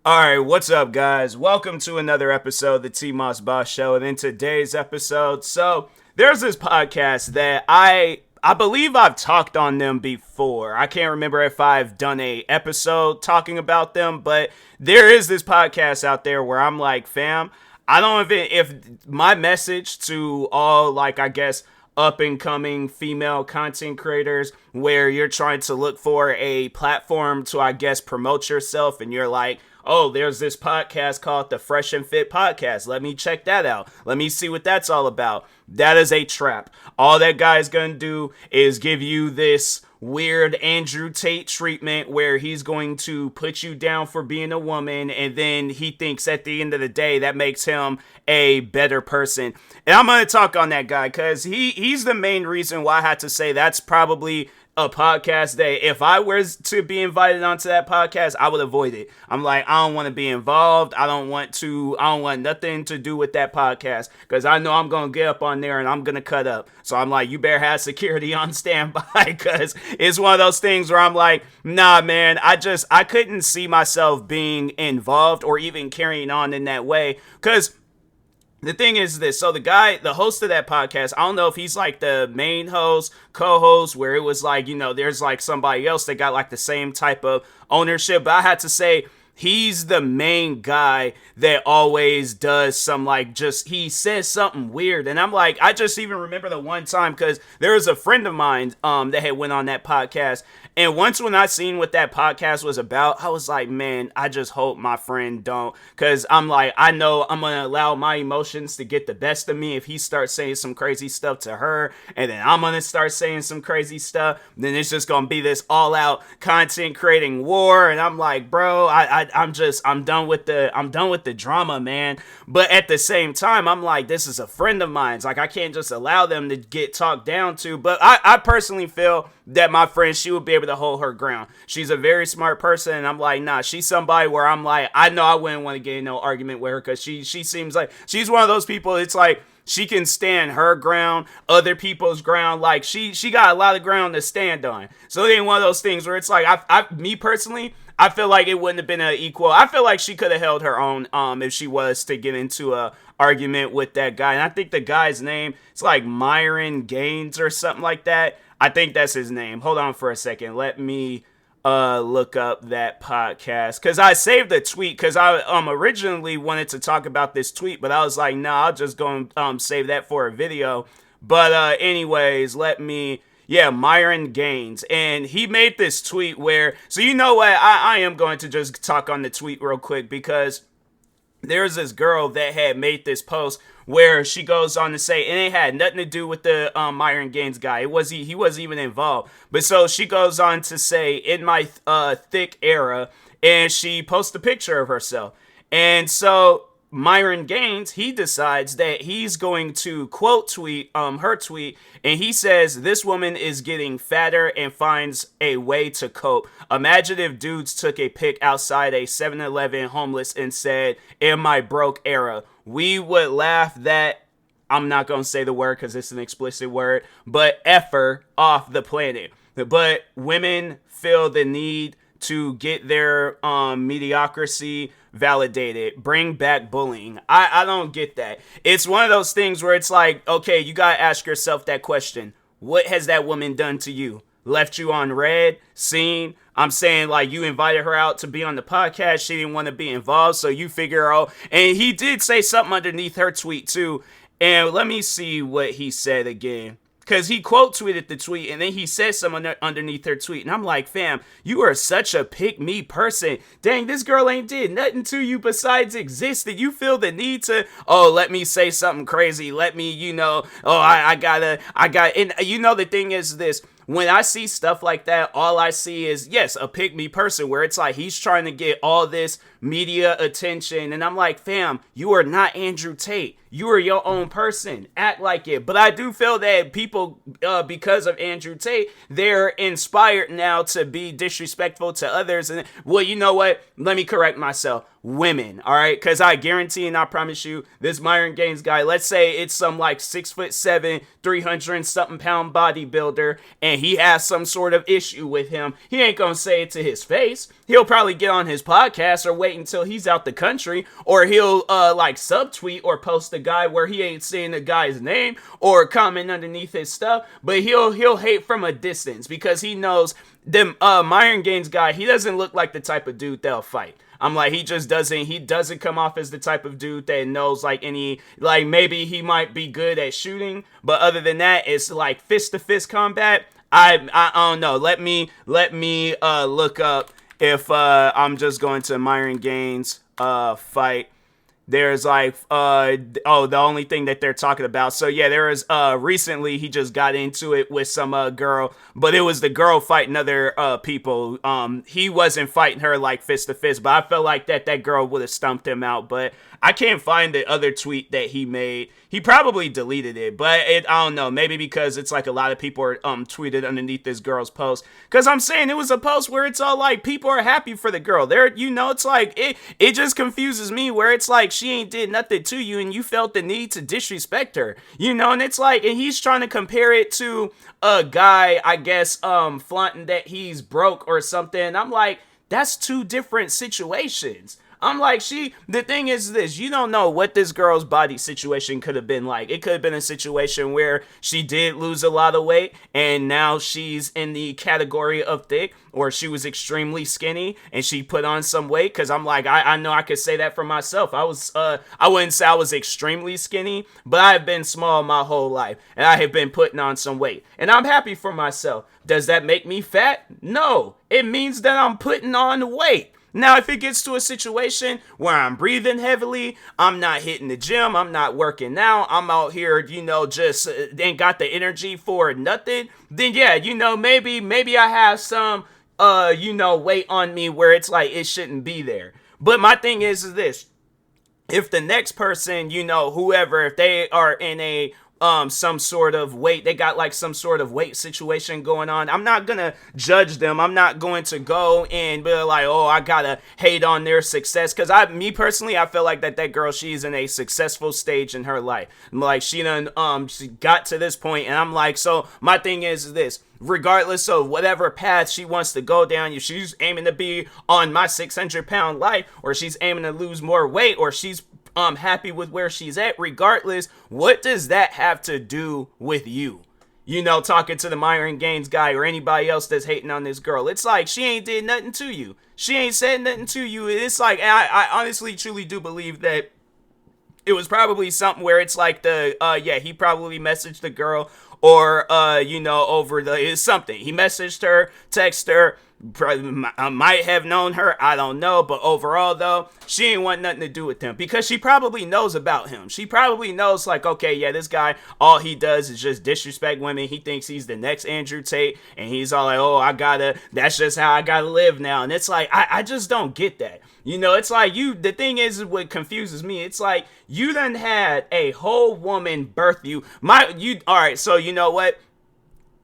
Alright, what's up, guys? Welcome to another episode of the TMossBoss Show. And in today's episode, there's this podcast that I believe I've talked on them before. I can't remember if I've done a episode talking about them, but there is this podcast out there where I'm like, fam, I don't know if my message to all, like, I guess, up and coming female content creators where you're trying to look for a platform to, I guess, promote yourself, and you're like, oh, there's this podcast called the Fresh and Fit Podcast. Let me check that out. Let me see what that's all about. That is a trap. All that guy's gonna do is give you this weird Andrew Tate treatment where he's going to put you down for being a woman, and then he thinks at the end of the day that makes him a better person. And I'm gonna talk on that guy because he's the main reason why I had to say that's probably a podcast that if I was to be invited onto that podcast, I would avoid it. I'm like, I don't want to be involved. I don't want nothing to do with that podcast because I know I'm going to get up on there and I'm going to cut up. So I'm like, you better have security on standby because it's one of those things where I'm like, nah, man, I couldn't see myself being involved or even carrying on in that way because the thing is this. So the host of that podcast, I don't know if he's like the main host, co-host, where it was like, there's like somebody else that got like the same type of ownership. But I had to say, he's the main guy that always does some he says something weird. And I'm like, I just even remember the one time because there was a friend of mine that had went on that podcast. And once when I seen what that podcast was about, I was like, man, I just hope my friend don't. Because I'm like, I know I'm going to allow my emotions to get the best of me if he starts saying some crazy stuff to her. And then I'm going to start saying some crazy stuff. Then it's just going to be this all out content creating war. And I'm like, bro, I'm done with the drama, man. But at the same time, I'm like, this is a friend of mine. It's like, I can't just allow them to get talked down to. But I personally feel that my friend, she would be able to hold her ground. She's a very smart person, and I'm like, nah, she's somebody where I'm like, I know I wouldn't want to get in no argument with her because she seems like she's one of those people. It's like she can stand her ground, other people's ground. Like she got a lot of ground to stand on. So it ain't one of those things where it's like me personally, I feel like it wouldn't have been an equal. I feel like she could have held her own if she was to get into a argument with that guy. And I think the guy's name, it's like Myron Gaines or something like that. I think that's his name. Hold on for a second. Let me look up that podcast because I saved a tweet because I originally wanted to talk about this tweet, but I was like, nah, I'll just go and save that for a video. But anyways, Myron Gaines, and he made this tweet where, so you know what, I am going to just talk on the tweet real quick because there's this girl that had made this post where she goes on to say, and it had nothing to do with the Myron Gaines guy. He wasn't even involved. But so she goes on to say, in my thick era, and she posts a picture of herself. And so Myron Gaines, he decides that he's going to quote tweet her tweet, and he says, this woman is getting fatter and finds a way to cope. Imagine if dudes took a pic outside a 7-Eleven homeless and said, in my broke era. We would laugh that, I'm not going to say the word because it's an explicit word, but effer off the planet. But women feel the need to get their mediocrity validated. Bring back bullying. I don't get that. It's one of those things where it's like, okay, you gotta ask yourself that question. What has that woman done to you? Left you on red? Seen? I'm saying, like, you invited her out to be on the podcast. She didn't want to be involved, so you figure out. And he did say something underneath her tweet too. And let me see what he said again. Because he quote tweeted the tweet and then he said something underneath her tweet. And I'm like, fam, you are such a pick me person. Dang, this girl ain't did nothing to you besides exist. Did you feel the need to, let me say something crazy. Let me, I got, and the thing is this. When I see stuff like that, all I see is, yes, a pick-me person where it's like he's trying to get all this media attention. And I'm like, fam, you are not Andrew Tate. You are your own person. Act like it. But I do feel that people, because of Andrew Tate, they're inspired now to be disrespectful to others. And, well, you know what? Let me correct myself. women, all right? Because I guarantee and I promise you, this Myron Gaines guy, let's say it's some like 6'7", 300 something pound bodybuilder, and he has some sort of issue with him. He ain't gonna say it to his face. He'll probably get on his podcast or wait until he's out the country, or he'll like subtweet or post a guy where he ain't saying the guy's name or comment underneath his stuff, but he'll hate from a distance because he knows them Myron Gaines guy, he doesn't look like the type of dude that'll fight. I'm like, he doesn't come off as the type of dude that knows like maybe he might be good at shooting, but other than that, it's like fist to fist combat. I don't know. Let me look up if I'm just going to Myron Gaines fight. There's like, the only thing that they're talking about. So yeah, there was, recently he just got into it with some, girl, but it was the girl fighting other, people. He wasn't fighting her like fist to fist, but I felt like that girl would have stumped him out, but I can't find the other tweet that he made. He probably deleted it, but I don't know, maybe because it's like a lot of people are, tweeted underneath this girl's post. Cause I'm saying it was a post where it's all like, people are happy for the girl. It's like, it just confuses me where it's like, she ain't did nothing to you and you felt the need to disrespect her, and it's like, and he's trying to compare it to a guy, I guess, flaunting that he's broke or something. I'm like, that's two different situations. I'm like, the thing is this, you don't know what this girl's body situation could have been like. It could have been a situation where she did lose a lot of weight and now she's in the category of thick, or she was extremely skinny and she put on some weight. Cause I'm like, I know I could say that for myself. I wouldn't say I was extremely skinny, but I have been small my whole life and I have been putting on some weight and I'm happy for myself. Does that make me fat? No, it means that I'm putting on weight. Now, if it gets to a situation where I'm breathing heavily, I'm not hitting the gym, I'm not working out, I'm out here, just ain't got the energy for nothing, then yeah, maybe I have some, weight on me where it's like it shouldn't be there. But my thing is this, if the next person, whoever, if they are in a some sort of weight, they got like some sort of weight situation going on, I'm not gonna judge them. I'm not going to go and be like, oh, I gotta hate on their success, because me personally, I feel like that girl, she's in a successful stage in her life. Like, she got to this point, and I'm like, so my thing is this, regardless of whatever path she wants to go down, if she's aiming to be on my 600-pound life, or she's aiming to lose more weight, or she's happy with where she's at, regardless, what does that have to do with you? Talking to the Myron Gaines guy or anybody else that's hating on this girl. It's like, she ain't did nothing to you. She ain't said nothing to you. It's like, I honestly, truly do believe that it was probably something where it's like he probably messaged the girl, or, it's something. He messaged her, texted her, I might have known her, I don't know, but overall though, she ain't want nothing to do with him, because she probably knows about him. She probably knows, like, okay, yeah, this guy, all he does is just disrespect women. He thinks he's the next Andrew Tate, and he's all like, oh, that's just how I gotta live now. And it's like, I just don't get that. It's like, the thing is, what confuses me, it's like, you done had a whole woman birth you. Alright, so you know what?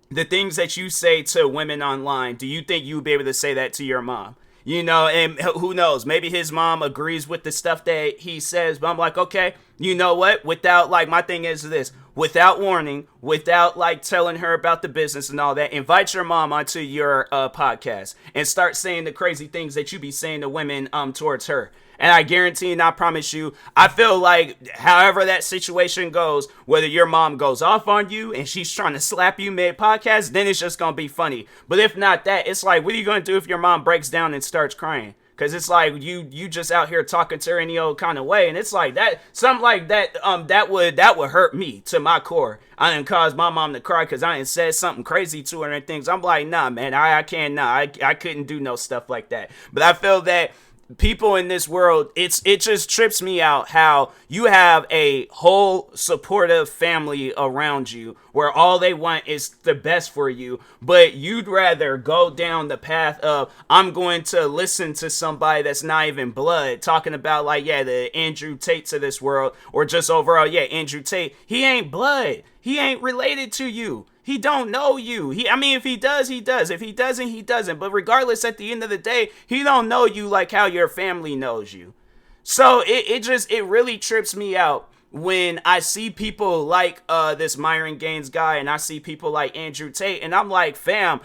The things that you say to women online, do you think you'd be able to say that to your mom? And who knows? Maybe his mom agrees with the stuff that he says, but I'm like, okay, you know what? Without, like, my thing is this, without warning, without, like, telling her about the business and all that, invite your mom onto your podcast and start saying the crazy things that you be saying to women towards her. And I guarantee and I promise you, I feel like however that situation goes, whether your mom goes off on you and she's trying to slap you mid-podcast, then it's just going to be funny. But if not that, it's like, what are you going to do if your mom breaks down and starts crying? Because it's like, you just out here talking to her any old kind of way. And it's like that, something like that, that would hurt me to my core. I didn't cause my mom to cry because I didn't said something crazy to her and things. I'm like, nah, man, I can't, nah, I couldn't do no stuff like that. But I feel that people in this world, it just trips me out how you have a whole supportive family around you where all they want is the best for you, but you'd rather go down the path of, I'm going to listen to somebody that's not even blood talking about, like, yeah, the Andrew Tates of this world, or just overall, yeah, Andrew Tate, he ain't blood, he ain't related to you. He don't know you. If he does, he does. If he doesn't, he doesn't. But regardless, at the end of the day, he don't know you like how your family knows you. So it really trips me out when I see people like this Myron Gaines guy, and I see people like Andrew Tate, and I'm like, fam,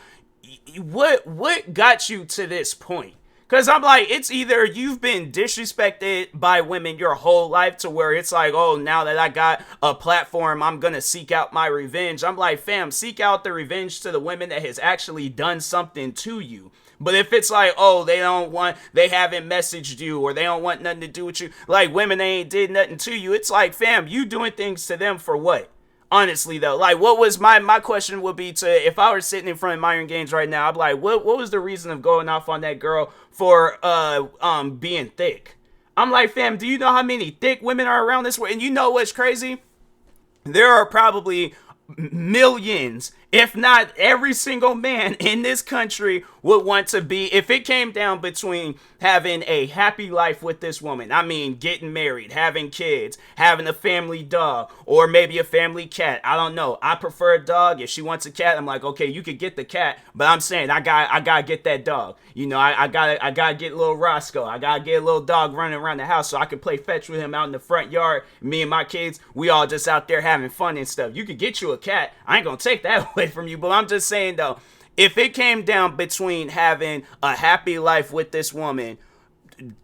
what got you to this point? Because I'm like, it's either you've been disrespected by women your whole life to where it's like, oh, now that I got a platform, I'm going to seek out my revenge. I'm like, fam, seek out the revenge to the women that has actually done something to you. But if it's like, oh, they haven't messaged you, or they don't want nothing to do with you, like women ain't did nothing to you, it's like, fam, you doing things to them for what? Honestly though, like, what was my question would be to, if I were sitting in front of Myron Gaines right now, I'd be like, what was the reason of going off on that girl for being thick? I'm like, fam, do you know how many thick women are around this world? And you know what's crazy? There are probably millions, if not every single man in this country would want to be, if it came down between having a happy life with this woman, I mean, getting married, having kids, having a family dog, or maybe a family cat. I don't know. I prefer a dog. If she wants a cat, I'm like, okay, you could get the cat, but I'm saying I gotta get that dog. You know, I gotta get little Roscoe. I gotta get a little dog running around the house so I can play fetch with him out in the front yard. Me and my kids, we all just out there having fun and stuff. You could get you a cat. I ain't gonna take that away from you, but I'm just saying though, if it came down between having a happy life with this woman,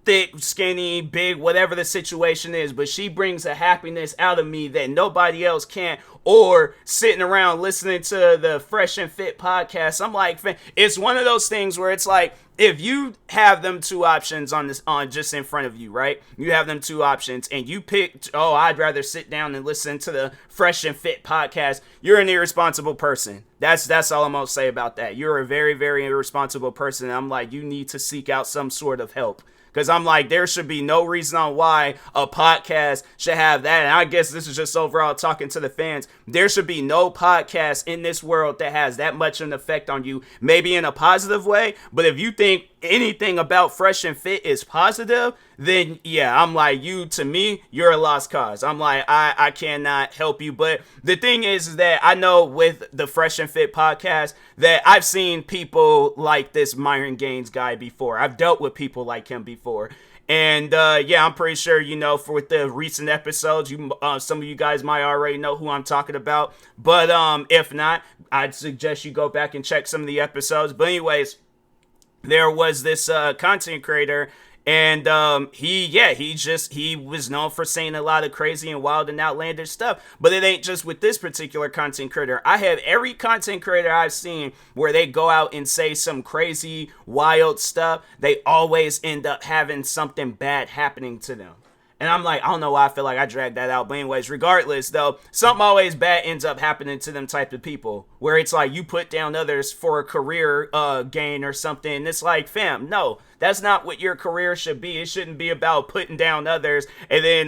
thick, skinny, big, whatever the situation is, but she brings a happiness out of me that nobody else can, or sitting around listening to the Fresh and Fit podcast, I'm like, it's one of those things where it's like, if you have them two options on just in front of you, right? You have them two options and you pick, oh, I'd rather sit down and listen to the Fresh and Fit podcast. You're an irresponsible person. That's all I'm gonna say about that. You're a very, very irresponsible person. And I'm like, you need to seek out some sort of help. Because I'm like, there should be no reason on why a podcast should have that. And I guess this is just overall talking to the fans. There should be no podcast in this world that has that much of an effect on you, maybe in a positive way. But if you think anything about Fresh and Fit is positive, then yeah, I'm like, to me, you're a lost cause. I'm like, I cannot help you. But the thing is that I know with the Fresh and Fit podcast that I've seen people like this Myron Gaines guy before. I've dealt with people like him before. And yeah, I'm pretty sure, with the recent episodes, some of you guys might already know who I'm talking about. But if not, I'd suggest you go back and check some of the episodes. But anyways, there was this content creator, and he was known for saying a lot of crazy and wild and outlandish stuff. But it ain't just with this particular content creator. I have every content creator I've seen where they go out and say some crazy, wild stuff, they always end up having something bad happening to them. And I'm like, I don't know why I feel like I dragged that out. But anyways, regardless, though, something always bad ends up happening to them type of people. Where it's like you put down others for a career gain or something. And it's like, fam, no. That's not what your career should be. It shouldn't be about putting down others and then,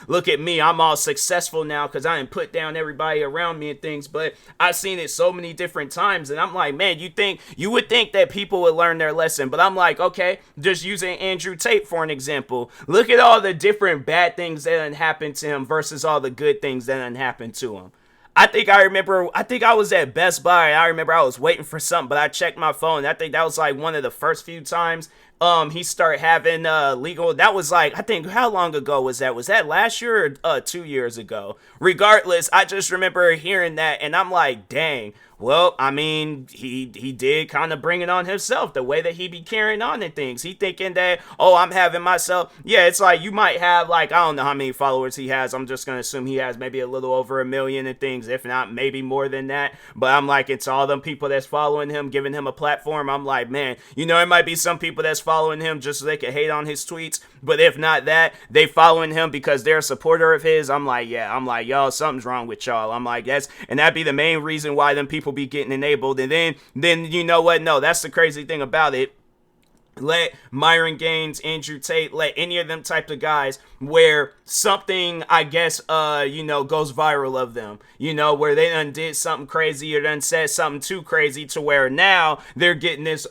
look at me, I'm all successful now because I didn't put down everybody around me and things. But I've seen it so many different times, and I'm like, man, you would think that people would learn their lesson. But I'm like, okay, just using Andrew Tate for an example. Look at all the different bad things that done happened to him versus all the good things that done happened to him. I think I was at Best Buy. I remember I was waiting for something, but I checked my phone. I think that was like one of the first few times he started having legal. That was like, I think, how long ago was that? Was that last year or 2 years ago? Regardless, I just remember hearing that, and I'm like, dang. Well, I mean, he did kind of bring it on himself, the way that he be carrying on and things. He thinking that, I'm having myself. Yeah, it's like you might have, like, I don't know how many followers he has. I'm just going to assume he has maybe a little over 1 million and things, if not maybe more than that. But I'm like, it's all them people that's following him, giving him a platform. I'm like, man, it might be some people that's following him just so they can hate on his tweets. But if not that, they following him because they're a supporter of his. I'm like, y'all, something's wrong with y'all. I'm like, that'd be the main reason why them people be getting enabled. And then you know what? No, that's the crazy thing about it. Let Myron Gaines, Andrew Tate, let any of them type of guys where something, I guess, goes viral of them, where they done did something crazy or done said something too crazy to where now they're getting this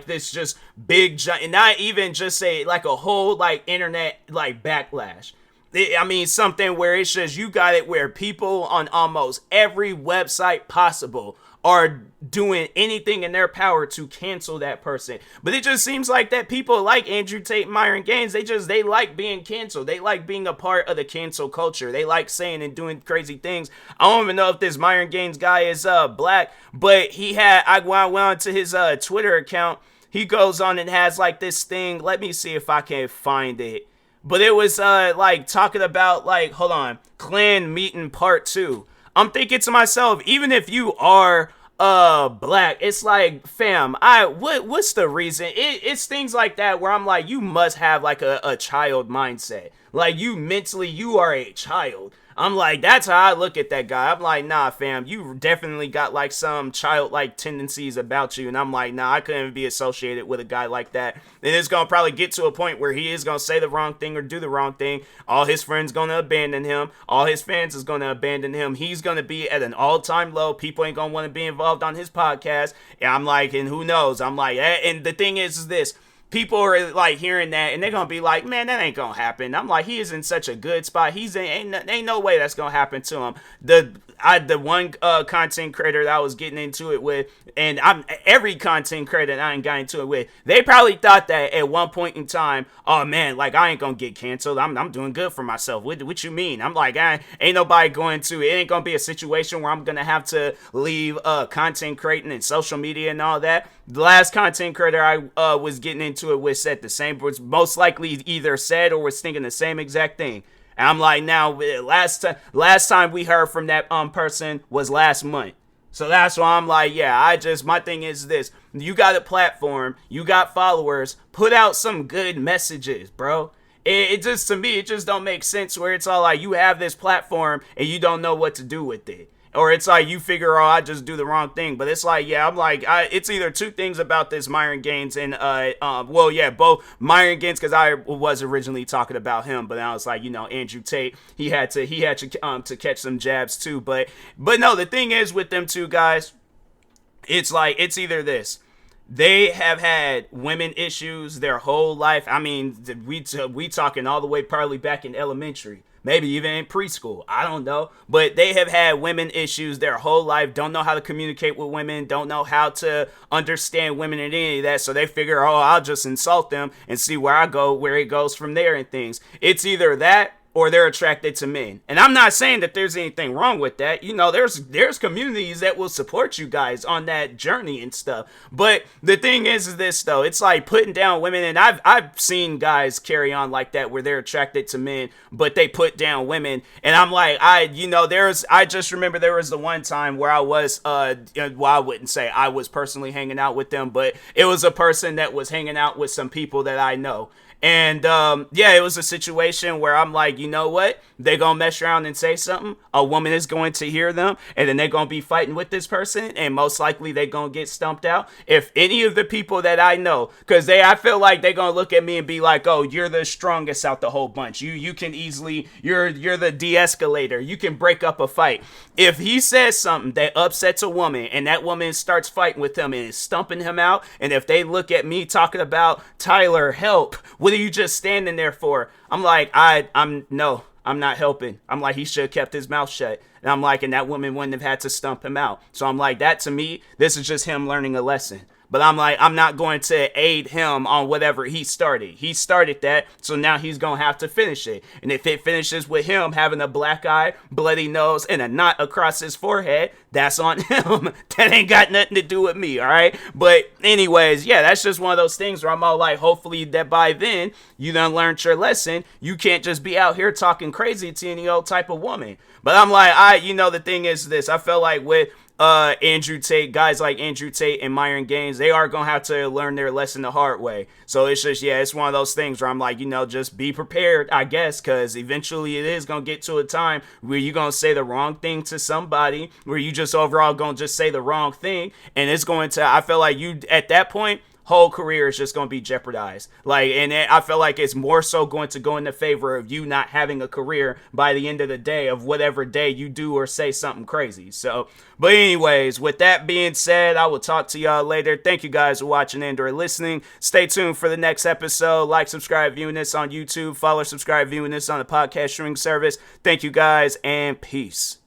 this just big, giant, not even just say like a whole like internet like backlash. I mean, something where it's just, you got it where people on almost every website possible are doing anything in their power to cancel that person. But it just seems like that people like Andrew Tate and Myron Gaines, they like being canceled. They like being a part of the cancel culture. They like saying and doing crazy things. I don't even know if this Myron Gaines guy is black, but I went on to his Twitter account. He goes on and has like this thing. Let me see if I can find it. But it was like talking about like, hold on, Klan meeting part 2. I'm thinking to myself, even if you are black, it's like, fam, what's the reason? It's things like that where I'm like, you must have like a child mindset. Like you are a child. I'm like, that's how I look at that guy. I'm like, nah, fam, you definitely got like some childlike tendencies about you. And I'm like, nah, I couldn't be associated with a guy like that. And it's going to probably get to a point where he is going to say the wrong thing or do the wrong thing. All his friends going to abandon him. All his fans is going to abandon him. He's going to be at an all-time low. People ain't going to want to be involved on his podcast. And I'm like, and who knows? I'm like, and the thing is this. People are like hearing that and they're gonna be like, man, that ain't gonna happen. I'm like, he is in such a good spot. Ain't no way that's gonna happen to him. The one content creator that I was getting into it with, and every content creator that I ain't got into it with, they probably thought that at one point in time, oh man, like I ain't gonna get canceled. I'm doing good for myself. What you mean? I'm like, ain't nobody going to. It ain't gonna be a situation where I'm gonna have to leave content creating and social media and all that. The last content creator I was getting into it with said the same, was most likely either said or was thinking the same exact thing. And I'm like, now, last time we heard from that person was last month. So that's why I'm like, yeah, my thing is this. You got a platform, you got followers, put out some good messages, bro. It just, to me, it just don't make sense where it's all like you have this platform and you don't know what to do with it. Or it's like you figure, I just do the wrong thing. But it's like, yeah, I'm like, it's either two things about this Myron Gaines and, both Myron Gaines, because I was originally talking about him, but I was like, Andrew Tate, he had to catch some jabs too. But no, the thing is with them two guys, it's like, it's either this. They have had women issues their whole life. I mean, we talking all the way probably back in elementary. Maybe even in preschool. I don't know. But they have had women issues their whole life. Don't know how to communicate with women. Don't know how to understand women and any of that. So they figure, I'll just insult them and see where it goes from there and things. It's either that or they're attracted to men. And I'm not saying that there's anything wrong with that. There's communities that will support you guys on that journey and stuff. But the thing is this, though. It's like putting down women. And I've seen guys carry on like that where they're attracted to men, but they put down women. And I'm like, I just remember there was the one time where I was, I wouldn't say I was personally hanging out with them, but it was a person that was hanging out with some people that I know. And, it was a situation where I'm like, you know what? They're going to mess around and say something. A woman is going to hear them, and then they're going to be fighting with this person, and most likely they're going to get stumped out. If any of the people that I know, because I feel like they're going to look at me and be like, oh, you're the strongest out the whole bunch. You can easily, you're the de-escalator. You can break up a fight. If he says something that upsets a woman, and that woman starts fighting with him and is stumping him out, and if they look at me talking about, Tyler, help, what are you just standing there for? I'm like, I'm not helping. I'm like, he should have kept his mouth shut. And I'm like, and that woman wouldn't have had to stump him out. So I'm like, that to me, this is just him learning a lesson. But I'm like, I'm not going to aid him on whatever he started. He started that, so now he's going to have to finish it. And if it finishes with him having a black eye, bloody nose, and a knot across his forehead, that's on him. That ain't got nothing to do with me, all right? But anyways, yeah, that's just one of those things where I'm all like, hopefully that by then, you done learned your lesson. You can't just be out here talking crazy to any old type of woman. But I'm like, the thing is this. I felt like with Andrew Tate, guys like Andrew Tate and Myron Gaines, they are going to have to learn their lesson the hard way. So it's just, it's one of those things where I'm like, just be prepared, I guess, because eventually it is going to get to a time where you're going to say the wrong thing to somebody, where you just overall going to just say the wrong thing. And it's going to, I feel like you, at that point, whole career is just going to be jeopardized. And I feel like it's more so going to go in the favor of you not having a career by the end of the day of whatever day you do or say something crazy. So, but anyways, with that being said, I will talk to y'all later. Thank you guys for watching and or listening. Stay tuned for the next episode. Like, subscribe, viewing this on YouTube. Follow, subscribe, viewing this on the podcast streaming service. Thank you guys and peace.